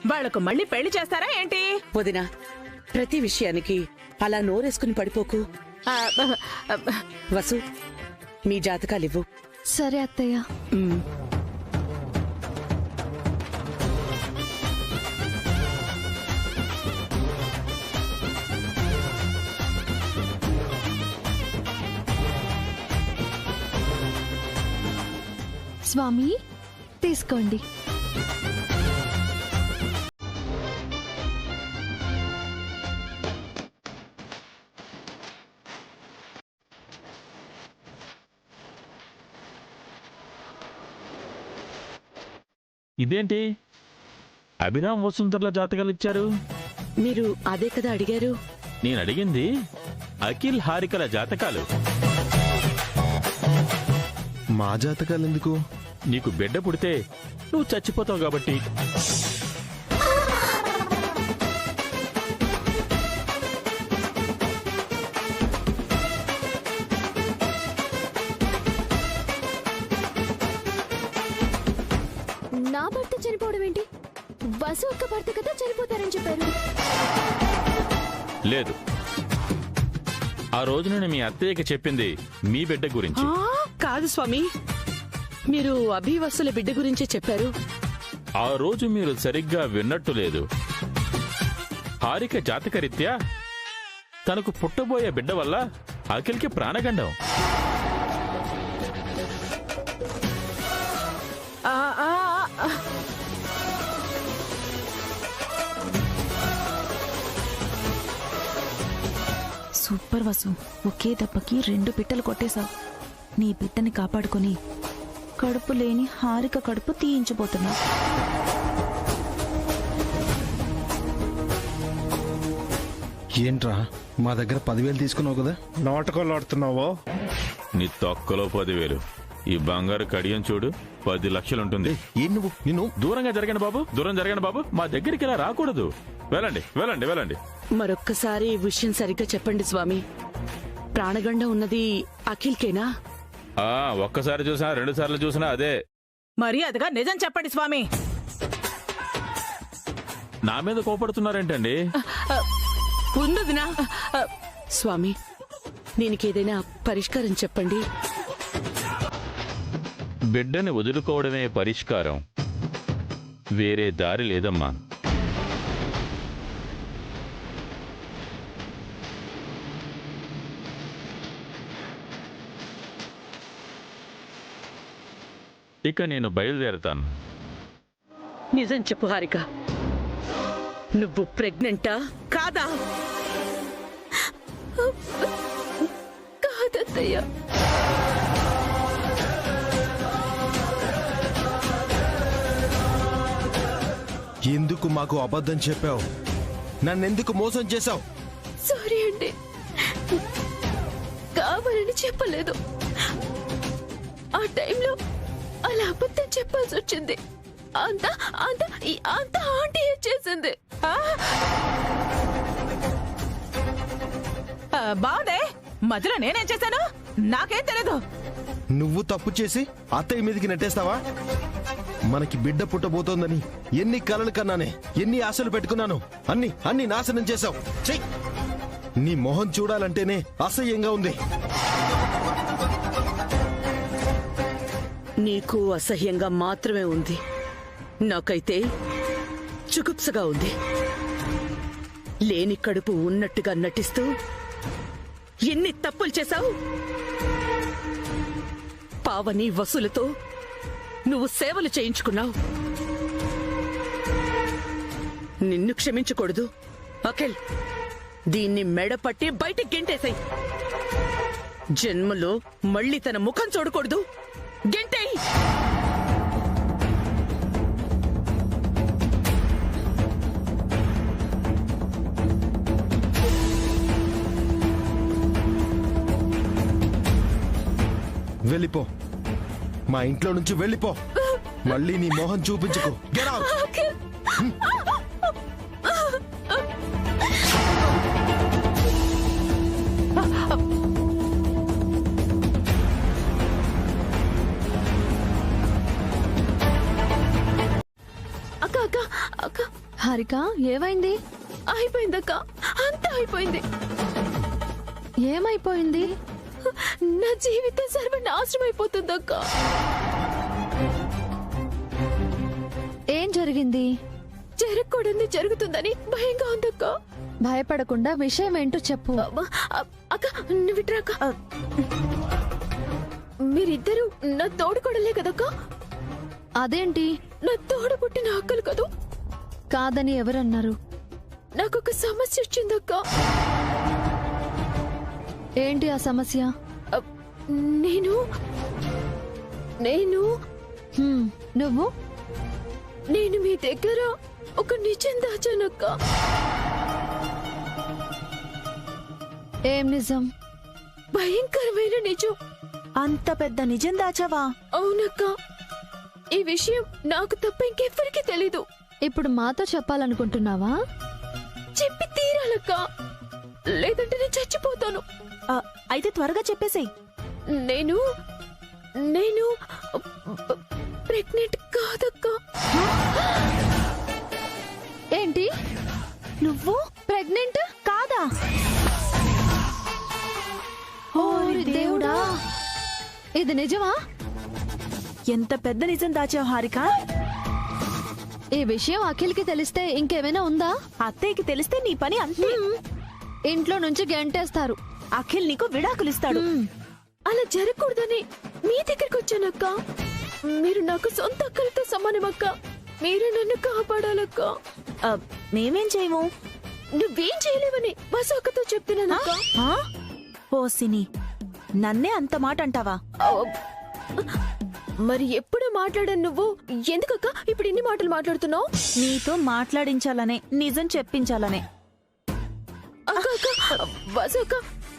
వాళ్లకు మళ్ళీ పెళ్లి చేస్తారా ఏంటి? వదినా, ప్రతి విషయానికి అలా నోరేసుకుని పడిపోకు. ఆ, వసు, మీ జాతకాలివ్వు. సరే అత్తయ్య. స్వామి, తీసుకోండి. ఇదేంటి అభిరామ్ వసుంధరల జాతకాలు ఇచ్చారు? మీరు అదే కదా అడిగారు? నేను అడిగింది అఖిల్ హారికల జాతకాలు. మా జాతకాలు ఎందుకు? నీకు బిడ్డ పుడితే నువ్వు చచ్చిపోతావు కాబట్టి. నా భర్త చనిపోవడం ఏంటి? వసు ఒక్క భర్త కదా చనిపోతారని చెప్పారు. లేదు, ఆ రోజు నేను మీ అత్తయ్యకి చెప్పింది మీ బిడ్డ గురించి. కాదు స్వామి, మీరు అభివసుల బిడ్డ గురించే చెప్పారు. ఆ రోజు మీరు సరిగ్గా విన్నట్టు లేదు. హారిక జాతకరీత్యా తనకు పుట్టబోయే బిడ్డ వల్ల అఖిల్కి ప్రాణగండం. సూపర్ వసు, ఒకే దెబ్బకి 2 పిట్టలు కొట్టేశావు. నీ బిడ్డని కాపాడుకొని కడుపు లేని హారిక కడుపు తీయించబోతున్నా. ఏంట్రా, మా దగ్గర 10,000 తీసుకున్నావు కదా? నాటకాలు ఆడుతున్నావో? నీ తొక్కలో 10,000. ఈ బంగారు కడియం చూడు, 10 లక్షలుంటుంది. ఏం నువ్వు? నిన్ను దూరంగా జరగండి బాబు, దూరం జరగండి బాబు. మా దగ్గరికి ఇలా రాకూడదు. వెళ్ళండి వెళ్ళండి వెళ్ళండి. మరొక్కసారి ఈ విషయం సరిగ్గా చెప్పండి స్వామి. ప్రాణగండం ఉన్నది అఖిల్కేనా? ఒక్కసారి చూసినా 2 సార్లు చూసినా అదే. మర్యాదగా నిజం చెప్పండి స్వామి. నా మీద కోపడుతున్నారేంటండి? ఉందినా స్వామి, దీనికేదైనా పరిష్కారం చెప్పండి. బిడ్డని వదులుకోవడమే పరిష్కారం, వేరే దారి లేదమ్మా. ఇక నేను బయలుదేరతాను. నిజం చెప్పు హారిక, నువ్వు ప్రెగ్నెంటా కాదా? కాదత్తయ్య. ఎందుకు మాకు అబద్ధం చెప్పావు? నన్నెందుకు మోసం చేశావు? సారీ అండి, కావాలని చెప్పలేదు. ఆ టైంలో అలా అబద్ధం చెప్పాల్సి వచ్చింది. అంతా అంతా అంతా ఆంటీ చేసింది. బాగుందే, మధ్యలో నేనేం చేశాను? నాకేం తెలీదు. నువ్వు తప్పు చేసి అత్తయ్య మీదకి నెట్టేస్తావా? మనకి బిడ్డ పుట్టబోతోందని ఎన్ని కలలు కన్నానే, ఎన్ని ఆశలు పెట్టుకున్నాను, అన్ని నాశనం చేశావు. చెయ్, నీ మొహం చూడాలంటేనే అసహ్యంగా ఉంది. నీకు అసహ్యంగా మాత్రమే ఉంది, నాకైతే చుకుప్సగా ఉంది. లేని కడుపు ఉన్నట్టుగా నటిస్తూ ఎన్ని తప్పులు చేశావు. పావని వసులతో నువ్వు సేవలు చేయించుకున్నావు. నిన్ను క్షమించకూడదు అఖిల్. దీన్ని మెడపట్టి బయటికి గెంటేశాయి. జన్మలో మళ్ళీ తన ముఖం చూడకూడదు. గెంటేయ్. వెళ్ళిపో, మా ఇంట్లో నుంచి వెళ్ళిపో. మళ్ళీ నీ మోహన్ చూపించుకో. Get out. అక్క అక్క అక్క హారిక ఏమైంది? అయిపోయిందక్క, అంతా అయిపోయింది. ఏమైపోయింది? నా జీవితం సర్వనాశనం అయిపోతుందక్క. ఏం జరిగింది? జరగకూడదు జరుగుతుందని భయంగా ఉందక్క. భయపడకుండా విషయం ఏంటో చెప్పు. అక్క విట్రాక, మీరిద్దరూ నా తోడుకోడలే కదక్క. అదేంటి? నా తోడు పుట్టిన అక్కలు కదూ. కాదని ఎవరన్నారు? నాకొక సమస్య వచ్చిందక్క. ఏంటి ఆ సమస్య? నేను నేను నువ్వు నేను మీ దగ్గర ఒక నిజం దాచానక్క. ఏం నిజం? భయంకరమైన నిజం. అంత పెద్ద నిజం దాచావా? అవునక్క. ఈ విషయం నాకు తప్ప ఇంకెవ్వరికీ తెలీదు. ఇప్పుడు మాతో చెప్పాలనుకుంటున్నావా? చెప్పి తీరాలక్క, లేదంటే నేను చచ్చిపోతాను. అయితే త్వరగా చెప్పేసేయ్. నేను నేను ప్రెగ్నెంట్ కాదక్క. ఏంటి? నువ్వు ప్రెగ్నెంట్ కాదా? ఓరి దేవుడా, ఇది నిజమా? ఎంత పెద్ద నిజం దాచావు హారిక. ఈ విషయం అఖిల్కి తెలిస్తే ఇంకేమైనా ఉందా? అత్తయ్యకి తెలిస్తే నీ పని అంతే. ఇంట్లో నుంచి గెంటేస్తారు. అఖిల్ నీకు విడాకులిస్తాడు. అలా జరగకూడదని మీ దగ్గరికి వచ్చానక్క. మీరు నాకు సొంత అక్కలతో సమానమక్క. మీరు నన్ను కాపాడాలక్క. మేమేం చేయము. నువ్వేం చేయలేవని బస్ అక్కతో చెప్తున్నానక్క. ఓ సిని, నన్నే అంత మాట అంటావా? మరి ఎప్పుడు మాట్లాడాను నువ్వు? ఎందుకక్క ఇప్పుడు ఇన్ని మాటలు మాట్లాడుతున్నావు? నీతో మాట్లాడించాలనే, నిజం చెప్పించాలనే. బస్ అక్క,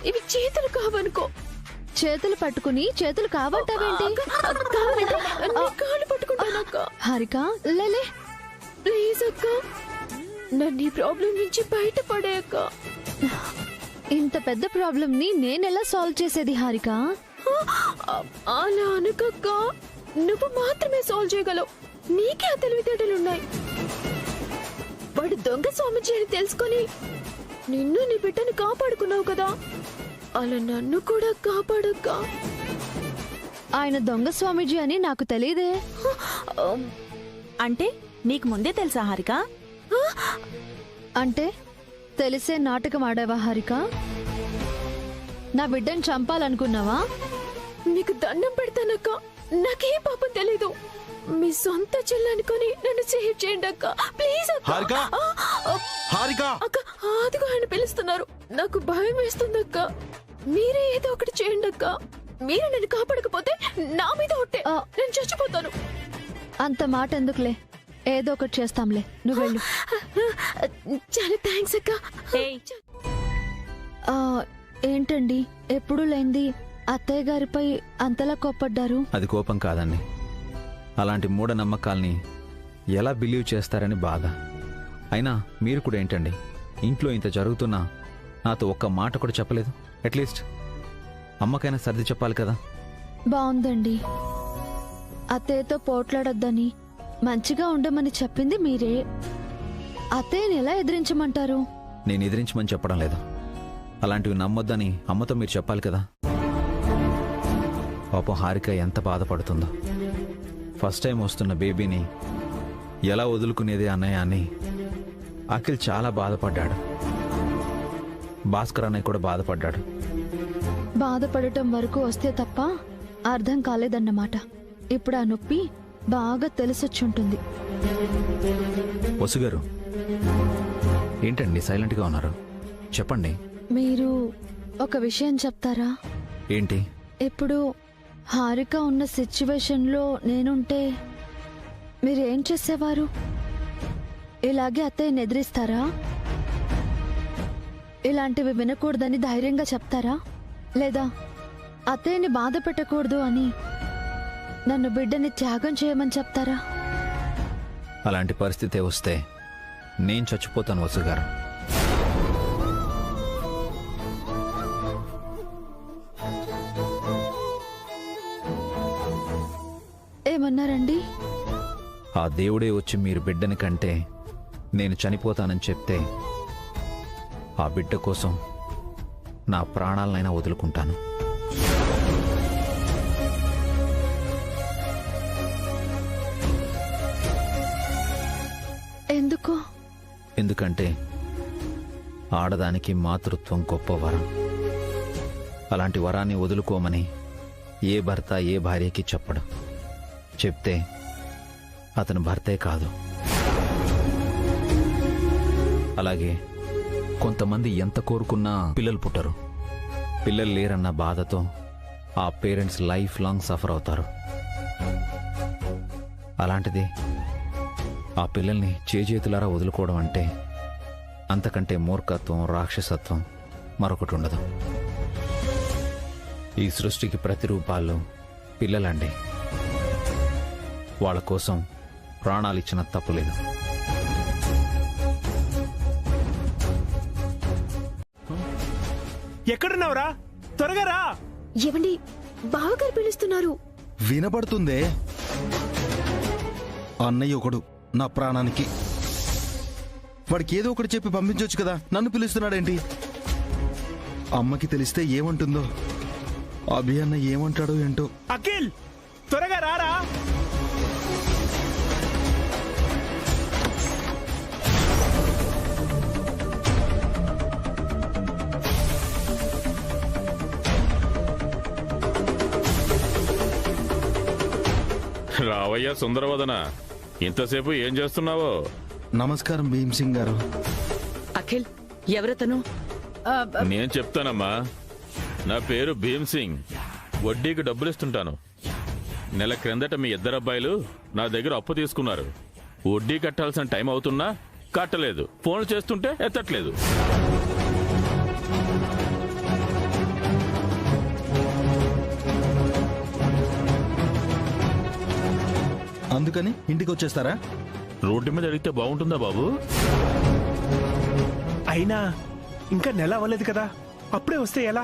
ఇవి చేతులు కావనుకో. చేతులు పట్టుకుని చేతులు కావంటావేంటి? కాలు పట్టుకుంటానక్క. హారిక లేలే ప్లీజ్ అక్క, నన్ను ఈ ప్రాబ్లం నుంచి బయటపడే అక్క. ఇంత పెద్ద ప్రాబ్లం ని నేనెలా సాల్వ్ చేసేది హారిక? అలా అనకక్క, నువ్వు మాత్రమే సాల్వ్ చేయగలవు. నీకే ఆ తెలివితేటలున్నాయి. వాడు దొంగ స్వామిజీ అని తెలుసుకొని నిన్ను నీ బిడ్డని కాపాడుకున్నావు కదా, అలా నన్ను కూడా కాపాడక్క. ఆయన దొంగ స్వామీజీ అని నాకు తెలియదే. అంటే నీకు ముందే తెలుసా హారిక? అంటే తెలిసే నాటకం ఆడావా హారిక? నా బిడ్డని చంపాలనుకున్నావా? నీకు దండం పెడతానక్క, నాకే పాపం తెలీదు. మీ సొంత చెల్లనుకొని నన్ను సేవ్ చేయండి అక్క, ప్లీజ్ అక్క. హారిక, హారిక, అక్క అదిగో ఆయన పిలుస్తున్నారు. నాకు భయం వేస్తుందక్క. మీరే ఏదో ఒకటి చేయండి అక్క. మీరు నన్ను కాపాడకపోతే నా మీద ఒట్టే, నేను చచ్చిపోతాను. అంత మాట ఎందుకులే, ఏదో ఒకటి చేస్తాంలే, నువ్వు వెళ్ళు. చాలా థ్యాంక్స్ అక్క. ఏంటండి ఎప్పుడు లేంది అత్తయ్య గారిపై అంతలా కోప్పడ్డారు? అది కోపం కాదండి, అలాంటి మూఢనమ్మకాల్ని ఎలా బిలీవ్ చేస్తారని బాధ. అయినా మీరు కూడా ఏంటండి, ఇంట్లో ఇంత జరుగుతున్నా నాతో ఒక్క మాట కూడా చెప్పలేదు. అట్లీస్ట్ అమ్మకైనా సర్ది చెప్పాలి కదా. బాగుందండి, అత్తయ్యతో పోట్లాడొద్దని మంచిగా ఉండమని చెప్పింది మీరే. అత్తయ్యని ఎలా ఎదిరించమంటారు? నేను ఎదిరించమని చెప్పడం లేదు, అలాంటివి నమ్మొద్దని అమ్మతో మీరు చెప్పాలి కదా. పాపం హారిక ఎంత బాధపడుతుందో. ఫస్ట్ టైం వస్తున్న బేబీని ఎలా వదులుకునేది అన్నయ్య అని అఖిల్ చాలా బాధపడ్డాడు. భాస్కర్ అన్నయ్య కూడా బాధపడ్డాడు. బాధపడటం వరకు వస్తే తప్ప అర్థం కాలేదన్నమాట. ఇప్పుడు ఆ నొప్పి బాగా తెలిసొచ్చుంటుంది. వసుగారు ఏంటండి సైలెంట్గా ఉన్నారు? చెప్పండి. మీరు ఒక విషయం చెప్తారా? ఏంటి? ఇప్పుడు హారిక ఉన్న సిచ్యువేషన్లో నేనుంటే మీరేం చేసేవారు? ఇలాగే అత్తయ్యని ఎదిరిస్తారా? ఇలాంటివి వినకూడదని ధైర్యంగా చెప్తారా? లేదా అత్తయ్యని బాధ పెట్టకూడదు అని నన్ను బిడ్డని త్యాగం చేయమని చెప్తారా? అలాంటి పరిస్థితి వస్తే నేను చచ్చిపోతాను వసుగారు. ఏమన్నారండి? ఆ దేవుడే వచ్చి మీరు బిడ్డని కంటే నేను చనిపోతానని చెప్తే ఆ బిడ్డ కోసం నా ప్రాణాలనైనా వదులుకుంటాను. ఎందుకు? ఎందుకంటే ఆడదానికి మాతృత్వం గొప్ప వరం. అలాంటి వరాన్ని వదులుకోమని ఏ భర్త ఏ భార్యకి చెప్పడు. చెప్తే అతను భర్తే కాదు. అలాగే కొంతమంది ఎంత కోరుకున్నా పిల్లలు పుట్టరు. పిల్లలు లేరన్న బాధతో ఆ పేరెంట్స్ లైఫ్ లాంగ్ సఫర్ అవుతారు. అలాంటిది ఆ పిల్లల్ని చేజేతులారా వదులుకోవడం అంటే అంతకంటే మూర్ఖత్వం, రాక్షసత్వం మరొకటి ఉండదు. ఈ సృష్టికి ప్రతిరూపాలు పిల్లలండి. వాళ్ళ కోసం ప్రాణాలిచ్చిన తప్పులేదు. ఎక్కడున్నావురా? త్వరగా రా. ఏవండి, బావగారు పిలుస్తున్నారు. వినపడుతుందే. అన్నయ్య ఒకడు నా ప్రాణానికి. వాడికి ఏదో ఒకటి చెప్పి పంపించవచ్చు కదా, నన్ను పిలుస్తున్నాడేంటి? అమ్మకి తెలిస్తే ఏమంటుందో, అభి అన్న ఏమంటాడో ఏంటో. అఖిల్, త్వరగా రారా. రావయ్యా సుందరవదన, ఇంతసేపు ఏం చేస్తున్నావో? నమస్కారం భీమ్ సింగ్ గారు. అఖిల్, ఎవరతను? నేను చెప్తానమ్మా. నా పేరు భీమ్ సింగ్. వడ్డీకి డబ్బులిస్తుంటాను. నెల క్రిందట మీ ఇద్దరు అబ్బాయిలు నా దగ్గర అప్పు తీసుకున్నారు. వడ్డీ కట్టాల్సిన టైం అవుతున్నా కట్టలేదు. ఫోన్లు చేస్తుంటే ఎత్తట్లేదు. అందుకని ఇంటికి వచ్చేస్తారా? రోడ్డు మీద అడిగితే బాగుంటుందా బాబు? అయినా ఇంకా నెల అవ్వలేదు కదా, అప్పుడే వస్తే ఎలా?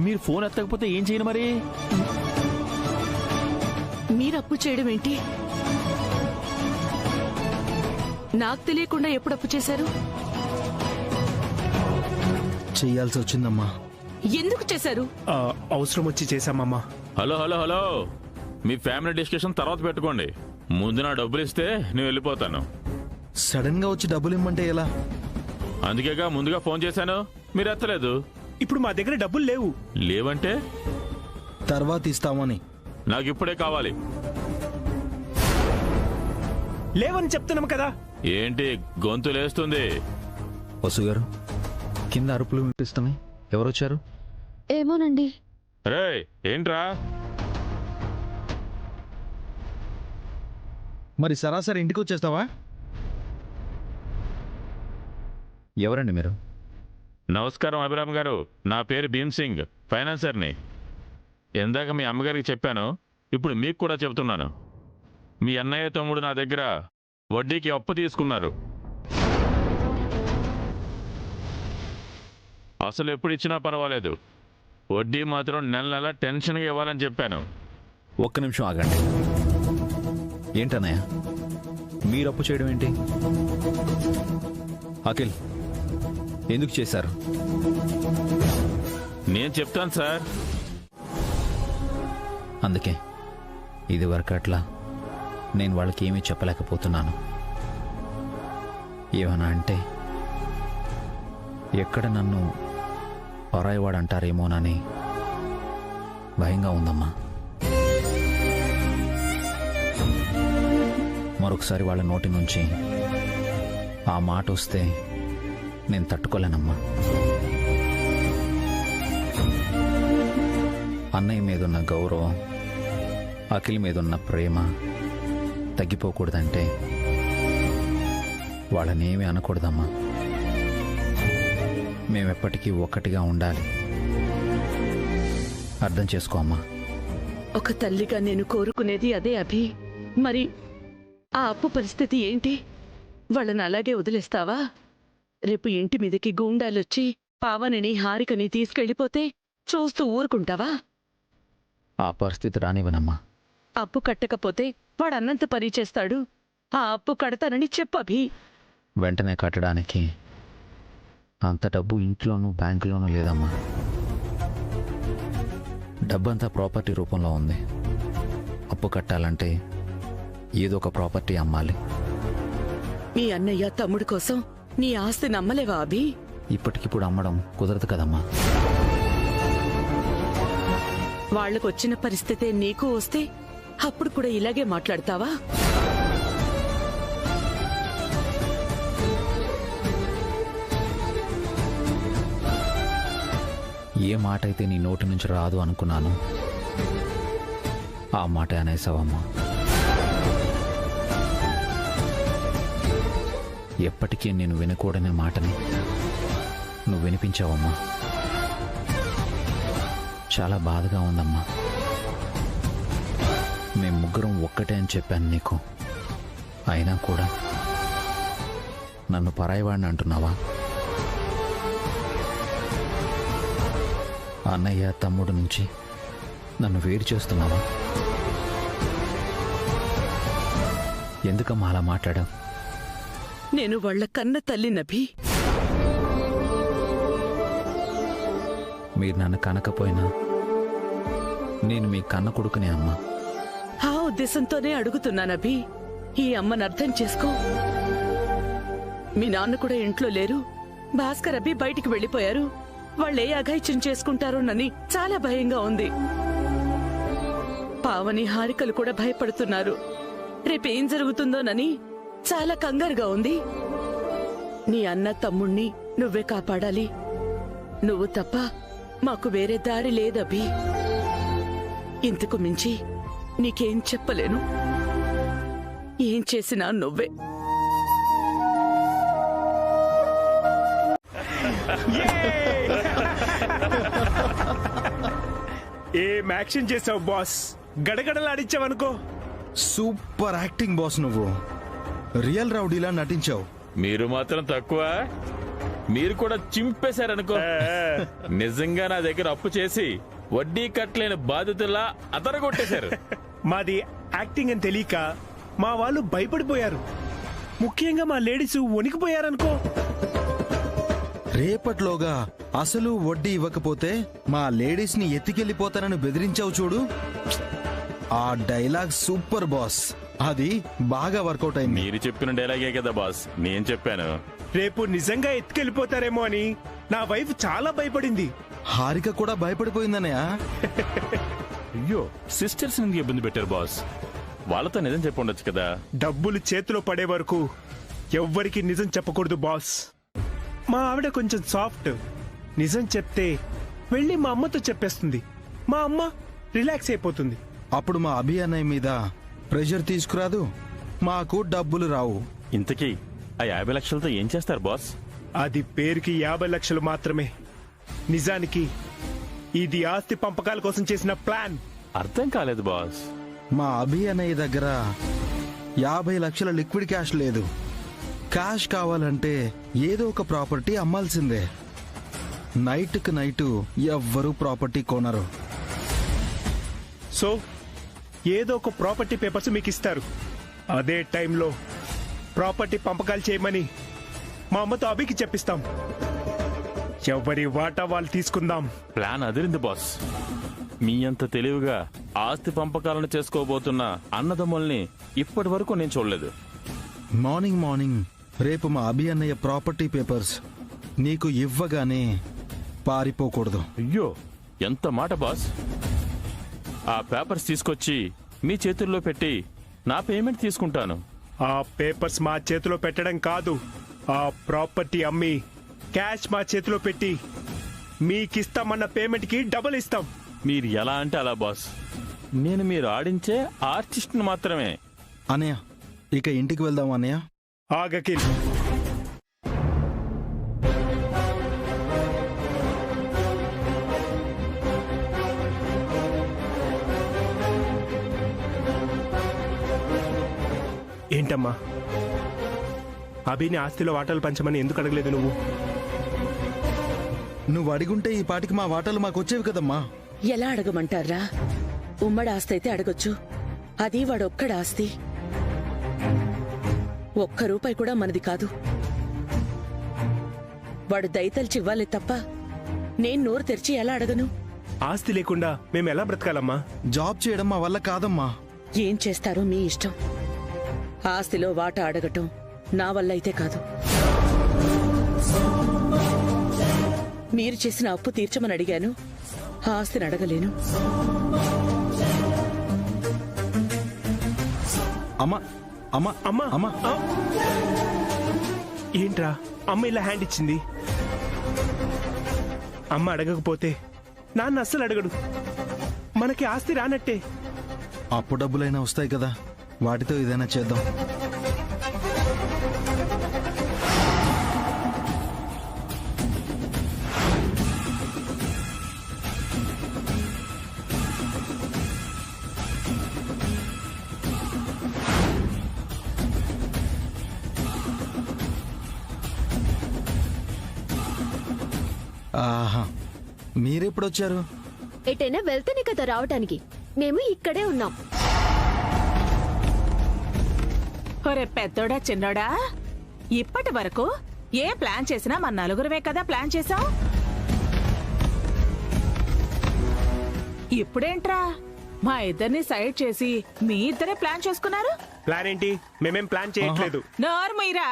మీరు ఫోన్ ఎత్తకపోతే ఏం చేయను మరి? మీరు అప్పు చేయడం ఏంటి? నాకు తెలియకుండా ఎప్పుడు అప్పు చేశారు? చెయ్యాల్సి వచ్చిందమ్మా. ఎందుకు చేశారు? అవసరం వచ్చి చేశామమ్మా. హలో హలో హలో, మీ ఫ్యామిలీ డిస్కషన్ తర్వాత పెట్టుకోండి. ముందు నా డబ్బులు ఇస్తే నేను వెళ్ళిపోతాను. సడన్ గా వచ్చి డబ్బులు ఇమ్మంటే ఎలా? అందుకేగా ముందుగా ఫోన్ చేశాను, మీరు ఎత్తలేదు. ఇప్పుడు మా దగ్గర డబ్బులు లేవు. లేవంటే తర్వాత ఇస్తామని. నాకు ఇప్పుడే కావాలి. లేవని చెప్తున్నాం కదా. ఏంటి గొంతు లేస్తుంది? వసు గారు, కింద అరుపులు వినిపిస్తున్నాయి. ఎవరొచ్చారు? ఏమోనండి. రేయ్, ఏంట్రా? మరి సరాసరి ఇంటికి వచ్చేస్తావా? ఎవరండి మీరు? నమస్కారం అభిరామ్ గారు, నా పేరు భీమ్ సింగ్, ఫైనాన్సర్ని. ఇందాక మీ అమ్మగారికి చెప్పాను, ఇప్పుడు మీకు కూడా చెబుతున్నాను. మీ అన్నయ్య తమ్ముడు నా దగ్గర వడ్డీకి అప్పు తీసుకున్నారు. అసలు ఎప్పుడు ఇచ్చినా పర్వాలేదు, వడ్డీ మాత్రం నెల నెల టెన్షన్గా ఇవ్వాలని చెప్పాను. ఒక్క నిమిషం ఆగండి. ఏంటన్నయ్య, మీరు అప్పు చేయడం ఏంటి? అఖిల్, ఎందుకు చేశారు? నేను చెప్తాను సార్. అందుకే ఇది వరకు అట్లా నేను వాళ్ళకి ఏమీ చెప్పలేకపోతున్నాను. ఏమన్నా అంటే ఎక్కడ నన్ను పరాయివాడు అంటారేమోనని భయంగా ఉందమ్మా. మరొకసారి వాళ్ళ నోటి నుంచి ఆ మాట వస్తే నేను తట్టుకోలేనమ్మా. అన్నయ్య మీదున్న గౌరవం, అఖిల్ మీదున్న ప్రేమ తగ్గిపోకూడదంటే వాళ్ళనేమీ అనకూడదమ్మా. మేమెప్పటికీ ఒక్కటిగా ఉండాలి. అర్థం చేసుకో అమ్మా. ఒక తల్లిగా నేను కోరుకునేది అదే అభి. మరి ఆ అప్పు పరిస్థితి ఏంటి? వాళ్ళని అలాగే వదిలేస్తావా? రేపు ఇంటి మీదకి గూండాలొచ్చి పావనిని, హారికని తీసుకెళ్ళిపోతే చూస్తూ ఊరుకుంటావా? ఆ పరిస్థితి రానివ్వనమ్మా. అప్పు కట్టకపోతే వాడు అన్నంత పని చేస్తాడు. ఆ అప్పు కడతానని చెప్పు అభి. వెంటనే కట్టడానికి అంత డబ్బు ఇంట్లోనూ బ్యాంకులోనూ లేదమ్మా. డబ్బంతా ప్రాపర్టీ రూపంలో ఉంది. అప్పు కట్టాలంటే ఏదో ఒక ప్రాపర్టీ అమ్మాలి. మీ అన్నయ్య తమ్ముడి కోసం నీ ఆస్తి నమ్మలేవా అభి? ఇప్పటికిప్పుడు అమ్మడం కుదరదు కదమ్మా. వాళ్లకొచ్చిన పరిస్థితే నీకు వస్తే అప్పుడు కూడా ఇలాగే మాట్లాడతావా? ఏ మాట అయితే నీ నోటి నుంచి రాదు అనుకున్నాను, ఆ మాట అనేసావమ్మా. ఎప్పటికీ నేను వినకూడనే మాటని నువ్వు వినిపించావమ్మా. చాలా బాధగా ఉందమ్మా. మేం ముగ్గురం ఒక్కటే అని చెప్పాను నీకు, అయినా కూడా నన్ను పరాయివాడిని అంటున్నావా? అన్నయ్య తమ్ముడు నుంచి నన్ను వేరు చేస్తున్నావా? ఎందుకమ్మా అలా మాట్లాడావు? నేను వాళ్ల కన్న తల్లినభి. మీరు నన్ను కనకపోయినా నేను మీ కన్న కొడుకునే అమ్మా. ఆ ఉద్దేశంతోనే అడుగుతున్నానభి. ఈ అమ్మను అర్థం చేసుకో. మీ నాన్న కూడా ఇంట్లో లేరు. భాస్కర్ అభి బయటికి వెళ్లిపోయారు. వాళ్ళే అఘాయిత్యం చేసుకుంటారోనని చాలా భయంగా ఉంది. పావని హారికలు కూడా భయపడుతున్నారు. రేపేం జరుగుతుందోనని చాలా కంగారుగా ఉంది. నీ అన్న తమ్ముణ్ణి నువ్వే కాపాడాలి. నువ్వు తప్ప మాకు వేరే దారి లేదభి. ఇంతకు మించి నీకేం చెప్పలేను. ఏం చేసినా నువ్వే. ఏం యాక్షన్ చేసావు బాస్, గడగడలాడించావనుకో. సూపర్ యాక్టింగ్ బాస్, నువ్వు రియల్ రౌడీలా నటించావు. మీరు మాత్రం తక్కువ. మీరు కూడా చింపేశారనుకో. నిజంగా నా దగ్గర అప్పు చేసి వడ్డీ కట్టలేని బాధితుల్లా అదరగొట్టేశారు. మాది యాక్టింగ్ అని తెలియక మా వాళ్ళు భయపడిపోయారు. ముఖ్యంగా మా లేడీస్ వణికిపోయారనుకో. రేపట్లోగా అసలు వడ్డీ ఇవ్వకపోతే మా లేడీస్ ని ఎత్తికెళ్లిపోతానని బెదిరించావు చూడు. ఆ డైలాగ్ సూపర్ బాస్. అది బాగా వర్కౌట్ అయింది. మీరు చెప్పిన డైలాగే కదా బాస్ నేను చెప్పాను. రేపు నిజంగా ఎత్తుకెళ్ళిపోతారేమో అని నా వైఫ్ చాలా భయపడింది. హారిక కూడా భయపడిపోయిందనయా. అయ్యో, సిస్టర్స్ ఎందుకు ఇబ్బంది పెట్టారు బాస్? వాళ్ళతో నిజం చెప్పండొచ్చు కదా. డబ్బులు చేతిలో పడే వరకు ఎవ్వరికి నిజం చెప్పకూడదు బాస్. మా ఆవిడ కొంచెం సాఫ్ట్. నిజం చెప్తే వెళ్ళి మా అమ్మతో చెప్పేస్తుంది. మా అమ్మ రిలాక్స్ అయిపోతుంది. అప్పుడు మా అభి అన్నయ్య మీద ప్రెషర్ తీసుకురాదు, మాకు డబ్బులు రావు. ఇంతకీ ఆ 50 లక్షలతో ఏం చేస్తారు బాస్? అది పేరుకి 50 లక్షలు మాత్రమే. నిజానికి ఇది ఆస్తి పంపకాల కోసం చేసిన ప్లాన్. అర్థం కాలేదు బాస్. మా అభి అన్నయ్య దగ్గర 50 లక్షల లిక్విడ్ క్యాష్ లేదు. క్యాష్ కావాలంటే ఏదో ఒక ప్రాపర్టీ అమ్మాల్సిందే. నైట్కి నైటు ఎవ్వరూ ప్రాపర్టీ కొనరు. సో ఏదో ఒక ప్రాపర్టీ పేపర్స్ మీకు ఇస్తారు. అదే టైంలో ప్రాపర్టీ పంపకాలు చేయమని మా అమ్మతో అభికి చెప్పిస్తాం. ఎవరి వాటా వాళ్ళు తీసుకుందాం. ప్లాన్ అదిరింది బాస్. మీ అంత తెలివిగా ఆస్తి పంపకాలను చేసుకోబోతున్న అన్నదమ్ముల్ని ఇప్పటి వరకు నేను చూడలేదు. మార్నింగ్ రేపు మా అభి అన్నయ్య ప్రాపర్టీ పేపర్స్ నీకు ఇవ్వగానే పారిపోకూడదు. అయ్యో, ఎంత మాట బాస్. ఆ పేపర్స్ తీసుకొచ్చి మీ చేతుల్లో పెట్టి నా పేమెంట్ తీసుకుంటాను. ఆ పేపర్స్ మా చేతిలో పెట్టడం కాదు, ఆ ప్రాపర్టీ అమ్మి క్యాష్ మా చేతిలో పెట్టి మీకిస్తామన్న పేమెంట్ కి డబుల్ ఇస్తాం. మీరు ఎలా అంటే అలా బాస్. నేను మీరు ఆడించే ఆర్టిస్ట్ని మాత్రమే. అన్నయ్య, ఇక ఇంటికి వెళ్దాం అన్నయ్య. ఆగకిల్. ఏంటమ్మా, అభిని ఆస్తిలో వాటాలు పంచమని ఎందుకు అడగలేదు నువ్వు? నువ్వు అడిగుంటే ఈ పాటికి మా వాటాలు మాకు వచ్చేవి కదమ్మా. ఎలా అడగమంటారా? ఉమ్మడి ఆస్తి అయితే అడగొచ్చు. అది వాడొక్కడి ఆస్తి. ఒక్క రూపాయి కూడా మనది కాదు. వాడు దయతలిచి ఇవ్వాలి తప్ప నేను నోరు తెరిచి ఎలా అడగను? ఆస్తి లేకుండా మేము ఎలా బ్రతకాలమ్మా? జాబ్ చేయడం మా వల్ల కాదమ్మా. ఏం చేస్తారో మీ ఇష్టం. ఆస్తిలో వాటా అడగటం నా వల్ల అయితే కాదు. మీరు చేసిన అప్పు తీర్చమని అడిగాను, ఆస్తిని అడగలేను. అమ్మా అమ్మా అమ్మా అమ్మా ఆ! ఏంట్రా అమ్మ ఇలా హ్యాండ్ ఇచ్చింది? అమ్మ అడగకపోతే నాన్న అస్సలు అడగడు. మనకి ఆస్తి రానట్టే. అప్పు డబ్బులైనా వస్తాయి కదా, వాటితో ఏదైనా చేద్దాం. ఆహా, మీరెప్పుడొచ్చారు? ఎటైనా వెళ్తేనే కదా రావటానికి. మేము ఇక్కడే ఉన్నాం. ఒరే పెద్దోడా చిన్నోడా, ఇప్పటి వరకు ఏ ప్లాన్ చేసినా మన నలుగురమే కదా ప్లాన్ చేసాం. ఇప్పుడేంట్రా మా ఇద్దరిని సైడ్ చేసి మీ ఇద్దరే ప్లాన్ చేసుకున్నారు? ప్లాన్ ఏంటి? మేమేం ప్లాన్ చేయట్లేదు. నోర్మీరా,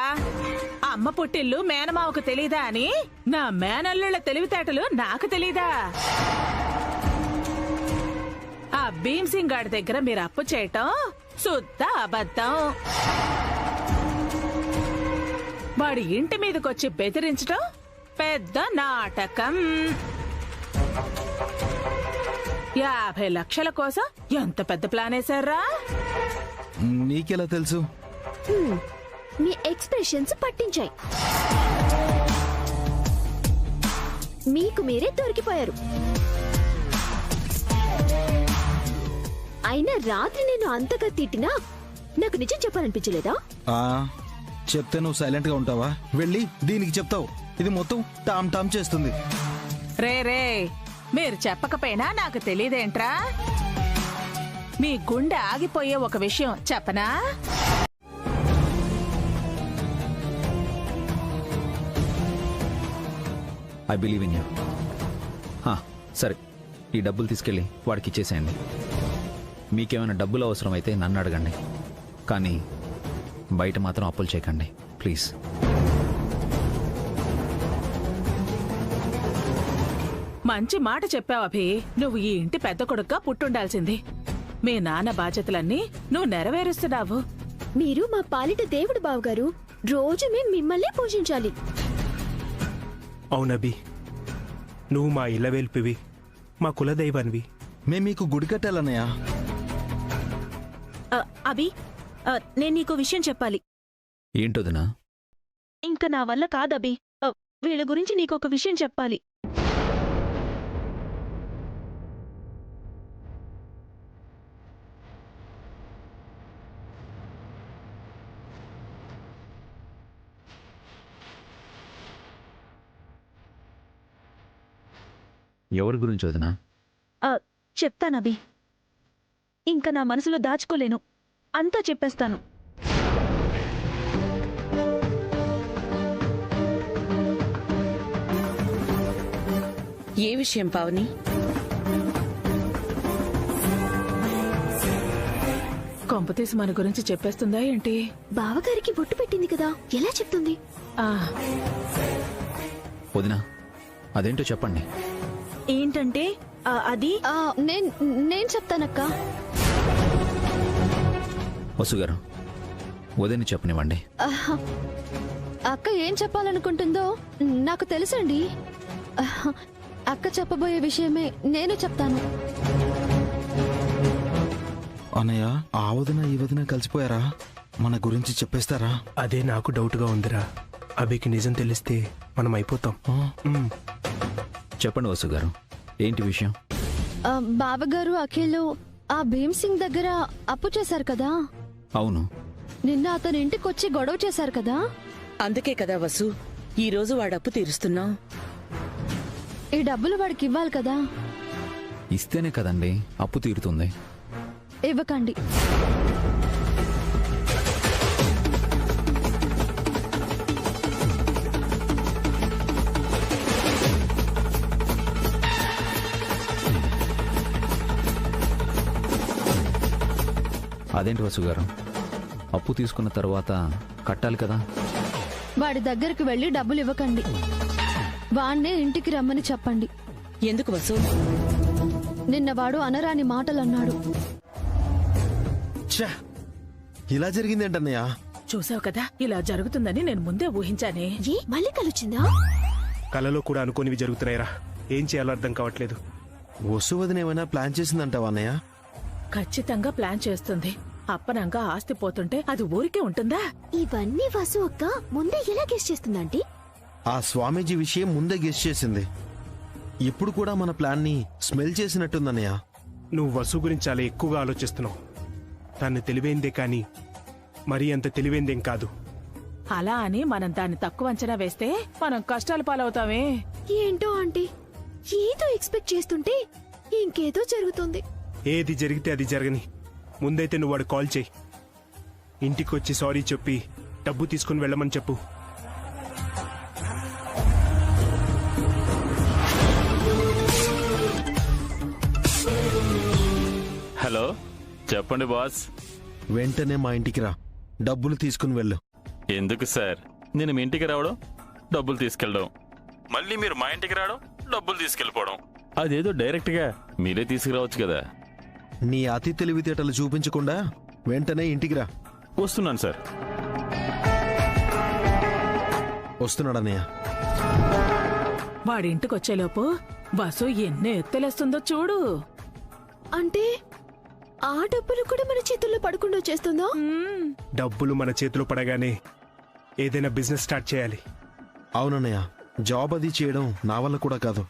అమ్మ పుట్టిల్లు మేనమావకు తెలీదా అని నా మేనల్లుళ్ళ తెలివితేటలు నాకు తెలీదా? ఆ భీమ్ సింగ్ గాడి దగ్గర మీరు అప్పు చేయటం శుద్ధ అబద్ధం. వాడి ఇంటి మీదకొచ్చి బెదిరించటం పెద్ద నాటకం. 50 లక్షల కోసం ఎంత పెద్ద ప్లాన్ వేశారా? నీకెలా తెలుసు? మీ ఎక్స్ప్రెషన్స్ పట్టించాయి. మీకు మీరే దొరికిపోయారు. అయినా రాత్రి నేను అంతగా తిట్టినా నాకు నిజం చెప్పాలనిపించలేదా? ఆ చెప్తే నువ్వు సైలెంట్ గా ఉంటావా? వెళ్ళి దీనికి చెప్తావు, ఇది మొత్తం టామ్ టామ్ చేస్తుంది. రే మీరు చెప్పకపోయినా నాకు తెలియదేంట్రా? మీ గుండె ఆగిపోయే ఒక విషయం చెప్పనా? I believe in you. సరే, ఈ డబ్బులు తీసుకెళ్ళి వాడికి ఇచ్చేసేయండి. మీకేమైనా డబ్బులు అవసరమైతే నన్ను అడగండి, కానీ బయట మాత్రం అప్పులు చేయకండి ప్లీజ్. మంచి మాట చెప్పావు అభి. నువ్వు ఈ ఇంటి పెద్ద కొడుగ్గా పుట్టుండాల్సింది. మీ నాన్న బాధ్యతలన్నీ నువ్వు నెరవేరుస్తున్నావు. మీరు మా పాలిట దేవుడు బావగారు. రోజు మేము మిమ్మల్ని పూజించాలి. అవునబి, నువ్వు మా ఇళ్ళవేల్పివి, మా కులదైవానివి. మేము మీకు గుడి కట్టాలన్నయ్యా. అభి, నేను నీకు విషయం చెప్పాలి. ఏంటోదినా? ఇంకా నా వల్ల కాదభి. వీళ్ళ గురించి నీకొక విషయం చెప్పాలి. ఎవరి గురించి వదినా? చెప్తానభి. ఇంకా నా మనసులో దాచుకోలేను, అంతా చెప్పేస్తాను. ఏ విషయం పావని? కొంపతీసి మన గురించి చెప్పేస్తుందా ఏంటి? బావగారికి బొట్టు పెట్టింది కదా, ఎలా చెప్తుంది? ఆ వదినా, అదేంటో చెప్పండి. ఏంటంటే అది నేను చెప్తానక్క. వసుగారు, వదిని చెప్పనివ్వండి. అక్క ఏం చెప్పాలనుకుంటుందో నాకు తెలుసండి. అక్క చెప్పబోయే విషయమే నేను చెప్తాను. అన్నయ్య, ఆ వదిన ఈ వదిన కలిసిపోయారా? మన గురించి చెప్పేస్తారా? అదే నాకు డౌట్ గా ఉందిరా. అభికి నిజం తెలిస్తే మనం అయిపోతాం. చెప్పండి వసుగారు, ఏంటి విషయం? బావగారు అఖిల్ ఆ భీమ్ సింగ్ దగ్గర అప్పు చేశారు కదా. అవును. నిన్న అతను ఇంటికొచ్చి గొడవ చేశారు కదా. అందుకే కదా వసు ఈ రోజు వాడు అప్పు తీరుస్తున్నాం. ఈ డబ్బులు వాడికి ఇవ్వాలి కదా. ఇస్తేనే కదండి అప్పు తీరుతుంది. ఇవ్వకండి. అదేంటి వసు గారు, అప్పు తీసుకున్న తర్వాత కట్టాలి కదా. వాడి దగ్గరికి వెళ్ళి డబ్బులు ఇవ్వకండి, వాణ్ణే ఇంటికి రమ్మని చెప్పండి. ఎందుకు వసు? నిన్న వాడు అనరాని మాటలు అన్నాడు. ఛ! ఇలా జరిగిందేంటన్నయ్య? చూసావు కదా, ఇలా జరుగుతుందని నేను ముందే ఊహించానే. ఏ మళ్ళీ కలిచిందా? కలలో కూడా అనుకోనివి జరుగుతున్నాయిరా. ఏం చేయాలో అర్థం కావట్లేదు. వసు వదిన ఏమైనా ప్లాన్ చేసిందంటావా అన్నయ్య? ఖచ్చితంగా ప్లాన్ చేస్తుంది. అప్పనంగా ఆస్తి పోతుంటే అది ఊరికే ఉంటుందా? ఇవన్నీ వసు అక్క ముందే ఎలా గెస్ చేస్తుందంటే? ఆ స్వామీజీ విషయం ముందే గెస్ చేసింది. ఇప్పుడు కూడా మన ప్లాన్ ని స్మెల్ చేసినట్టుందన్నయ్య. నువ్వు వసు గురించి చాలా ఎక్కువగా ఆలోచిస్తున్నావు. తను తెలివైందే కానీ మరీ అంత తెలివైందేం కాదు. అలా అని మనం దాన్ని తక్కువ అంచనా వేస్తే మనం కష్టాల పాలవుతామే. ఏంటో ఆంటీ, ఏదో ఎక్స్పెక్ట్ చేస్తుంటే ఇంకేదో జరుగుతుంది. ఏది జరిగితే అది జరగని. ముందైతే నువ్వు వాడు కాల్ చేయి. ఇంటికొచ్చి సారీ చెప్పి డబ్బు తీసుకుని వెళ్ళమని చెప్పు. హలో, చెప్పండి బాస్. వెంటనే మా ఇంటికి రా, డబ్బులు తీసుకుని వెళ్ళు. ఎందుకు సార్ నేను మీ ఇంటికి రావడం, డబ్బులు తీసుకెళ్ళడం, మళ్ళీ మీరు మా ఇంటికి రావడం, డబ్బులు తీసుకెళ్ళిపోవడం? అదేదో డైరెక్ట్గా మీరే తీసుకురావచ్చు కదా. నీ అతి తెలివితేటలు చూపించకుండా వెంటనే ఇంటికి రా. వస్తున్నాను సార్. వస్తున్నాడన్నయ్య. వాడింటికొచ్చేలోపు బస్సు ఎన్నో ఎత్తులేస్తుందో చూడు. అంటే ఆ డబ్బులు కూడా మన చేతుల్లో పడకుండా చేస్తుందా? డబ్బులు మన చేతిలో పడగానే ఏదైనా బిజినెస్ స్టార్ట్ చేయాలి. అవునన్నయ్య, జాబ్ అది చేయడం నా వల్ల కూడా కాదు.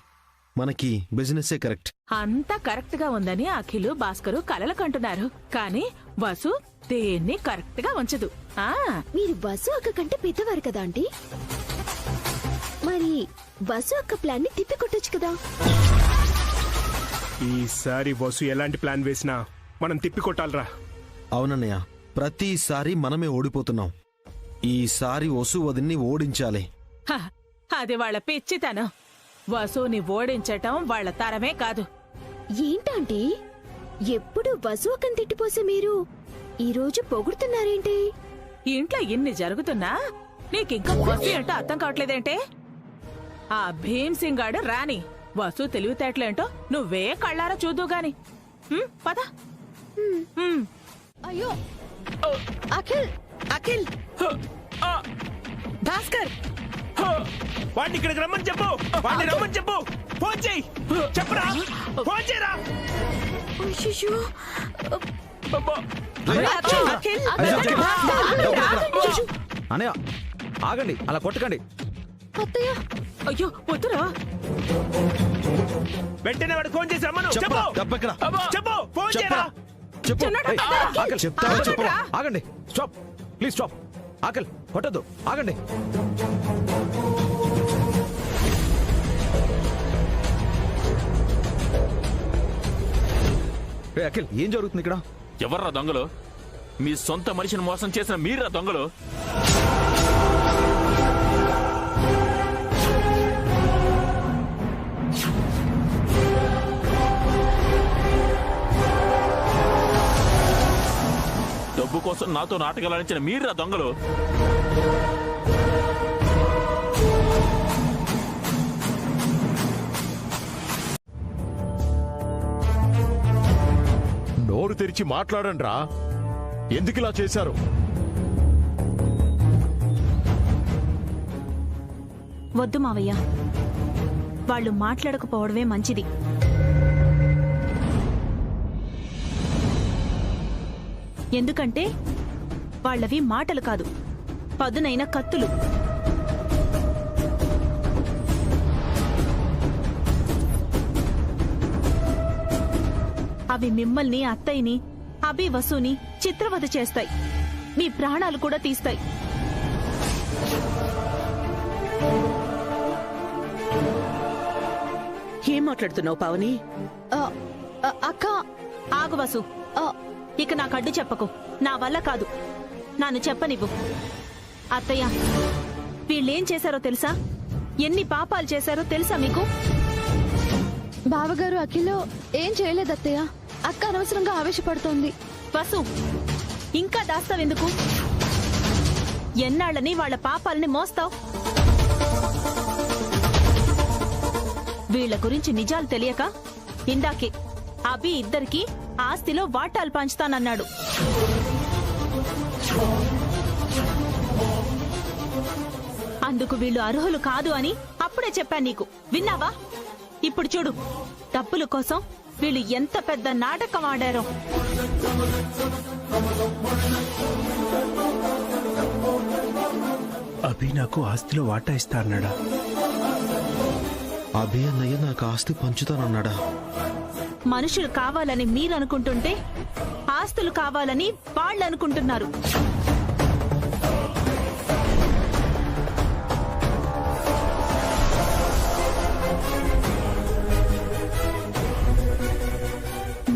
మనకి బిజినెస్సే కరెక్ట్. అంతా కరెక్ట్ గా ఉందని అఖిలు, భాస్కరు కలలు కంటున్నారు. కానీ వసు దేన్ని కరెక్ట్ గా ఉంచదు. మీరు వసు అక్క కంటే పెద్దవారు కదా ఆంటీ, మరి వసు అక్క ప్లాన్ ని తిప్పి కొట్టొచ్చు కదా. ఈసారి వసు ఎలాంటి ప్లాన్ వేసినా మనం తిప్పికొట్టాలరా. అవునన్నయ్య, ప్రతిసారి మనమే ఓడిపోతున్నాం. ఈసారి వసు వదిన్ని ఓడించాలి. హ, అది వాళ్ళ పిచ్చితనం. వసుని ఓడించటం వాళ్ళ తరమే కాదు. ఏంటంటే ఎప్పుడు వసు అక్కని తిట్టిపోసే మీరు ఈ రోజు పొగుడుతున్నారేంటి? ఇంట్లో ఇన్ని జరుగుతున్నా నీకింకా వసు ఏంటో అర్థం కావట్లేదేంటే? ఆ భీమ్ సింగ్ గాడు రాని వసు తెలివితేటలేంటో నువ్వే కళ్ళారా చూద్దు గాని. పద. అయ్యో అఖిల్, అఖిల్, భాస్కర్, వాడిని ఇక్కడికి రమ్మని చెప్పు. వాడిని రమ్మని చెప్పు. ఫోన్ చేయి. చెప్పరా, ఫోన్ చేయరా. అయ్యో అఖిల్, అనయ్య ఆగండి, అలా కొట్టకండి. అత్తయ్య, అయ్యో వద్దురా. వెంటనే వాడు ఫోన్ చేసి రమ్మను. చెప్పు. డబ్బెక్కడ? చెప్పు. ఫోన్ చేయరా. చెప్పు. ఏయ్, ఆకలి, చెప్తావా చెప్పు. ఆగండి, స్టాప్, ప్లీజ్ స్టాప్. ఆకలి, కొట్టద్దు, ఆగండి. రే అఖిల్, ఏం జరుగుతుంది ఇక్కడ? ఎవర్రా దొంగలు? మీ సొంత మనిషిని మోసం చేసిన మీరా దొంగలు? డబ్బు కోసం నాతో నాటకాలు ఆడించిన మీరా దొంగలు? నోరు తెరిచి మాట్లాడండ్రా. ఎందుకిలా చేశారు? వద్దు మావయ్య, వాళ్ళు మాట్లాడకపోవడమే మంచిది. ఎందుకంటే వాళ్ళవి మాటలు కాదు, పదునైన కత్తులు. అవి మిమ్మల్ని, అత్తయ్యని, అభి, వసుని చిత్రవద చేస్తాయి. మీ ప్రాణాలు కూడా తీస్తాయి. ఏం మాట్లాడుతున్నావు పావని? అక్క, ఆగు వసు, ఇక నాకు అడ్డు చెప్పకు. నా వల్ల కాదు, నన్ను చెప్పనివ్వు. అత్తయ్య, వీళ్ళేం చేశారో తెలుసా? ఎన్ని పాపాలు చేశారో తెలుసా మీకు? బావగారు అఖిల్ ఏం చేయలేదు అత్తయ్య. అక్క అనవసరంగా ఆవేశపడుతోంది. వసు ఇంకా దాస్తావెందుకు? ఎన్నాళ్ళని వాళ్ళ పాపాలని మోస్తావ్? వీళ్ల గురించి నిజాలు తెలియక ఇందాకే అభి ఇద్దరికి ఆస్తిలో వాటాలు పంచుతానన్నాడు. అందుకు వీళ్ళు అర్హులు కాదు అని అప్పుడే చెప్పాను నీకు. విన్నావా? ఇప్పుడు చూడు, డబ్బుల కోసం వీళ్ళు ఎంత పెద్ద నాటకం ఆడారో. అభి నాకు ఆస్తిలో వాటా ఇస్తా అన్నాడా? అభి అన్నయ్య నాకు ఆస్తి పంచుతానన్నాడా? మనుషులు కావాలని మీరు అనుకుంటుంటే ఆస్తులు కావాలని వాళ్ళు అనుకుంటున్నారు.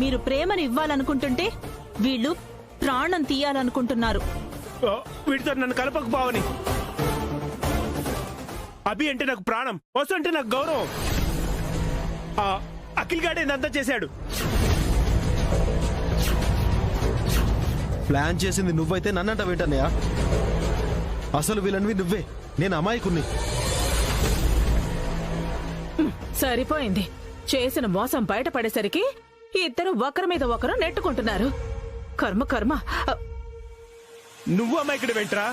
మీరు ప్రేమను ఇవ్వాలనుకుంటుంటే వీళ్ళు ప్రాణం తీయాలనుకుంటున్నారు. ఓ, వీడితో నన్ను కలపకు బావని. అభి అంటే నాకు ప్రాణం, వసు అంటే నాకు గౌరవం. అఖిల్ గాడే ఇదంతా చేశాడు. ప్లాన్ చేసింది నువ్వైతే నన్నంట వింటానయ్య. అసలు వీళ్ళనివి నువ్వే, నేను అమాయకుణ్ణి. సరిపోయింది. చేసిన మోసం బయటపడేసరికి ఇద్దరు ఒకరి మీద ఒకరు నెట్టుకుంటున్నారు. కర్మ కర్మ. నువ్వు అమ్మాయికి వెంట్రా.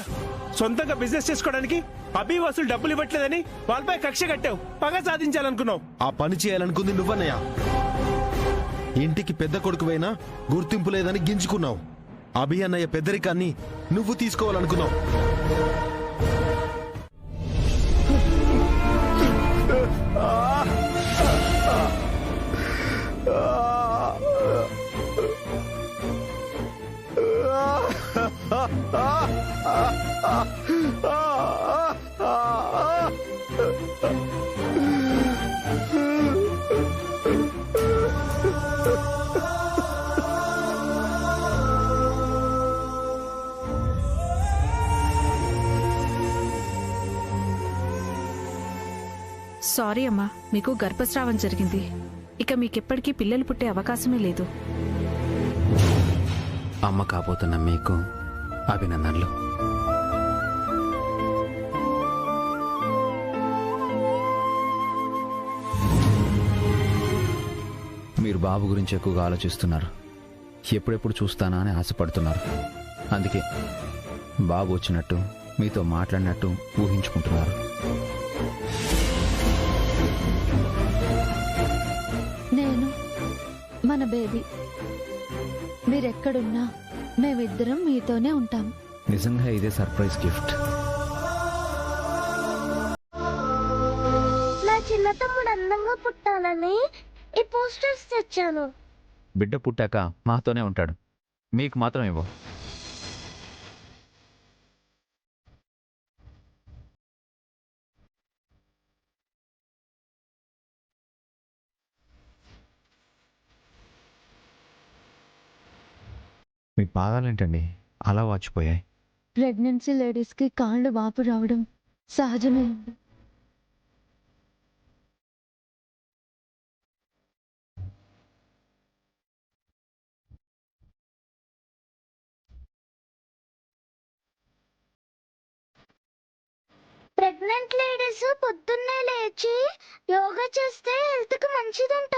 సొంతంగా బిజినెస్ చేసుకోవడానికి అభి వసూలు డబ్బులు ఇవ్వట్లేదని వాళ్ళపై కక్ష కట్టావు, పగ సాధించాలనుకున్నావు. ఆ పని చేయాలనుకుంది నువ్వన్నయ్య. ఇంటికి పెద్ద కొడుకువైనా గుర్తింపు లేదని గింజుకున్నావు. అభి అన్నయ్య పెద్దరికాన్ని నువ్వు తీసుకోవాలనుకున్నావు. సారీ అమ్మా, మీకు గర్భస్రావం జరిగింది. ఇక మీకెప్పటికీ పిల్లలు పుట్టే అవకాశమే లేదు. అమ్మ కాబోతున్న మీకు అభినందనలు. మీరు బాబు గురించి ఎక్కువగా ఆలోచిస్తున్నారు. ఎప్పుడెప్పుడు చూస్తానా అని ఆశపడుతున్నారు. అందుకే బాబు వచ్చినట్టు మీతో మాట్లాడినట్టు ఊహించుకుంటున్నారు. నేను మన బేబీ. మీరెక్కడున్నా మేమిద్దరం మీతోనే ఉంటాం. నిజంగా ఇదే సర్ప్రైజ్ గిఫ్ట్. నా చిన్న తమ్ముడు అందంగా పుట్టాలని ఈ పోస్టర్స్ తెచ్చాను. బిడ్డ పుట్టాక మాతోనే ఉంటాడు, మీకు మాత్రం ఇవ్వ. మీ పాదాలేంటండి అలా వాచిపోయాయి? ప్రెగ్నెన్సీ లేడీస్ కి కాళ్ళు వాపు రావడం సహజమే. ప్రెగ్నెంట్ లేడీస్ పొద్దున్నే లేచి యోగా చేస్తే హెల్త్ కి మంచిదంట.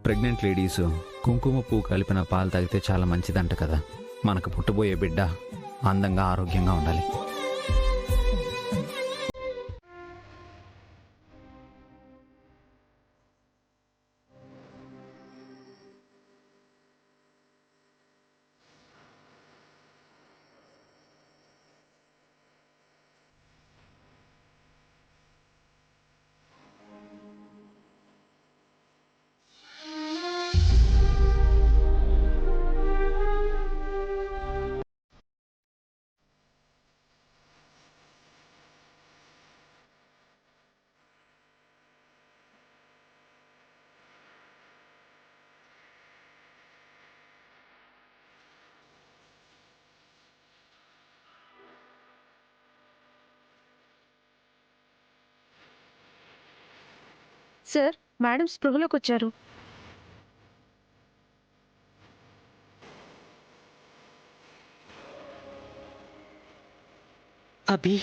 ప్రెగ్నెంట్ లేడీస్ కుంకుమ పువ్వు కలిపిన పాలు తాగితే చాలా మంచిదంట కదా. మనకు పుట్టబోయే బిడ్డ అందంగా ఆరోగ్యంగా ఉండాలి. సార్ మేడం స్పృహలోకి వచ్చారు. అభి